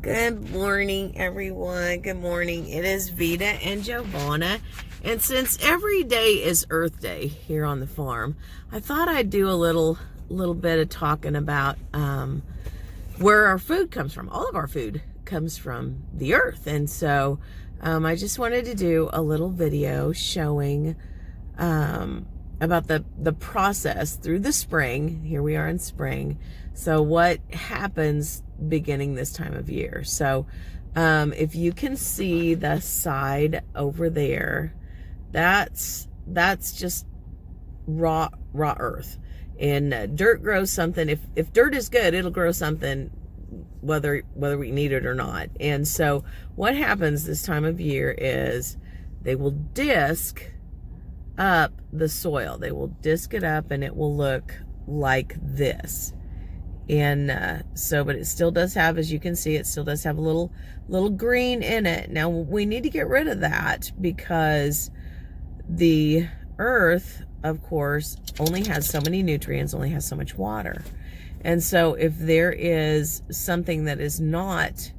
Good morning, everyone. Good morning. It is Vita and Giovanna. And since every day is Earth Day here on the farm, I thought I'd do a little bit of talking about where our food comes from. All of our food comes from the earth. And so I just wanted to do a little video showing about the process through the spring. Here we are in spring. So what happens beginning this time of year? So if you can see the side over there, that's just raw earth. And dirt grows something. If dirt is good, it'll grow something whether we need it or not. And so what happens this time of year is they will disc up the soil. They will disc it up and it will look like this. And but it still does have, as you can see, it still does have a little green in it. Now we need to get rid of that because the earth, of course, only has so many nutrients, only has so much water. And so if there is something that is not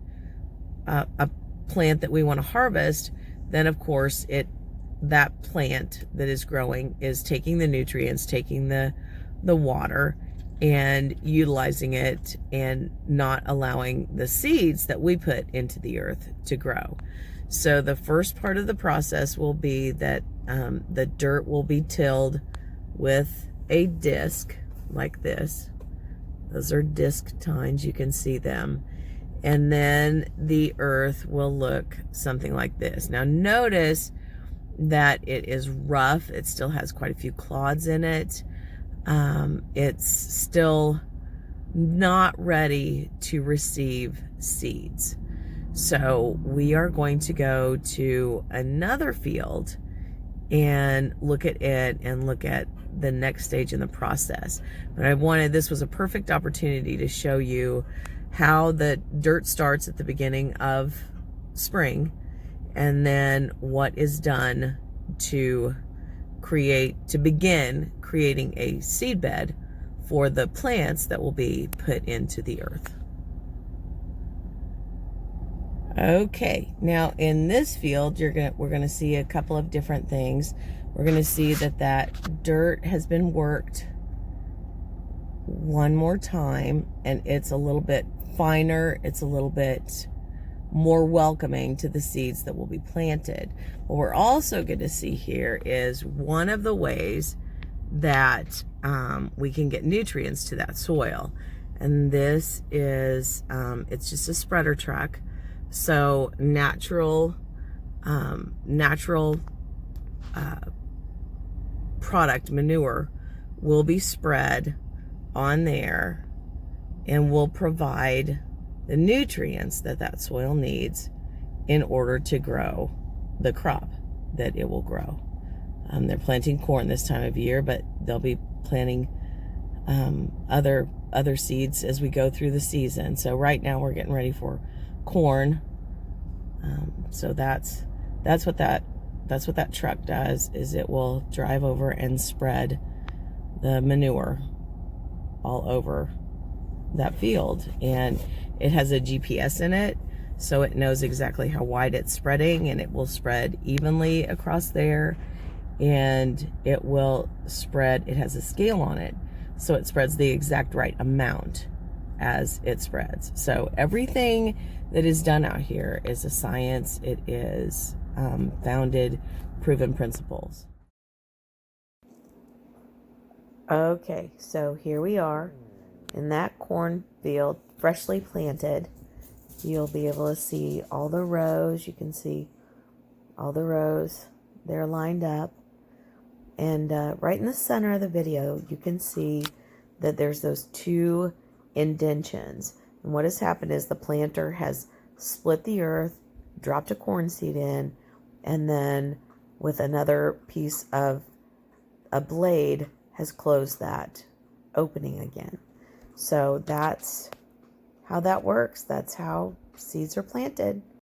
a plant that we want to harvest, then of course that plant that is growing is taking the nutrients, taking the water, and utilizing it and not allowing the seeds that we put into the earth to grow. So the first part of the process will be that the dirt will be tilled with a disc like this. Those are disc tines, you can see them. And then the earth will look something like this. Now notice that it is rough. It still has quite a few clods in it. It's still not ready to receive seeds. So we are going to go to another field and look at it and look at the next stage in the process. But this was a perfect opportunity to show you how the dirt starts at the beginning of spring and then what is done to begin creating a seed bed for the plants that will be put into the earth. Okay, now in this field, we're gonna see a couple of different things. We're gonna see that dirt has been worked one more time, and it's a little bit finer. It's a little bit more welcoming to the seeds that will be planted. What we're also going to see here is one of the ways that we can get nutrients to that soil. And this is, it's just a spreader truck. So natural product manure will be spread on there and will provide the nutrients that soil needs in order to grow the crop that it will grow. They're planting corn this time of year, but they'll be planting other seeds as we go through the season. So right now we're getting ready for corn. So that's what that truck does, is it will drive over and spread the manure all over that field. And it has a GPS in it, so it knows exactly how wide it's spreading, and it will spread evenly across there, and it will spread, it has a scale on it, so it spreads the exact right amount as it spreads. So everything that is done out here is a science. It is founded, proven principles. Okay, so here we are in that cornfield, freshly planted. You'll be able to see all the rows. You can see all the rows. They're lined up. And right in the center of the video, you can see that there's those two indentions. And what has happened is the planter has split the earth, dropped a corn seed in, and then with another piece of a blade has closed that opening again. So that's how that works. That's how seeds are planted.